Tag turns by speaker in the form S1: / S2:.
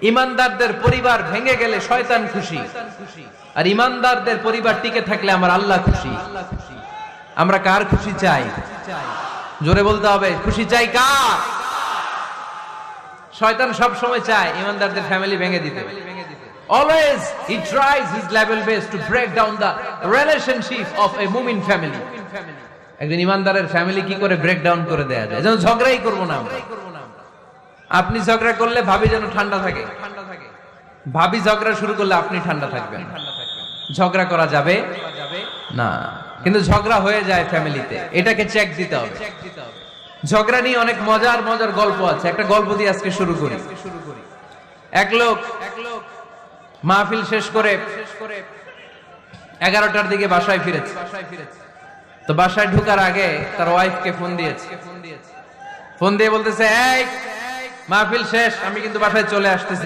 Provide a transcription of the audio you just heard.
S1: ইমানদারদের পরিবার ভেঙে গেলে শয়তান খুশি, আর ইমানদারদের পরিবার টিকে থাকলে আমার আল্লাহ খুশি। আমরা কার খুশি চাই? জোরে বলতে হবে, খুশি চাই কার? শয়তান সব সময় চায় ইমানদারদের ফ্যামিলি ভেঙে দিতে। Always he tries his level best to break down the relationship of a mu'min family. একজন ইমানদারের ফ্যামিলি কি করে ব্রেক ডাউন করে দেয়া যায়? যেন ঝগড়াই করব না আমরা। আপনি ঝগড়া করলে ভাবি যেন ঠান্ডা থাকে, ভাবি ঝগড়া শুরু করলে আপনি ঠান্ডা থাকবেন। ঝগড়া করা যাবে না, কিন্তু ঝগড়া হয়ে যায় ফ্যামিলিতে, এটাকে চেক দিতে হবে। ঝগড়া নিয়ে অনেক মজার মজার গল্প আছে। একটা গল্প দিয়ে আজকে শুরু করি। এক লোক মাহফিল শেষ করে 11টার দিকে বাসায় ফিরেছে। তো বাসায় ঢোকার আগে তার ওয়াইফকে ফোন দিয়েছে। ফোন দিয়ে বলতেছে, এই মাহফিল শেষ, আমি কিন্তু বাসায় চলে আসতেছি।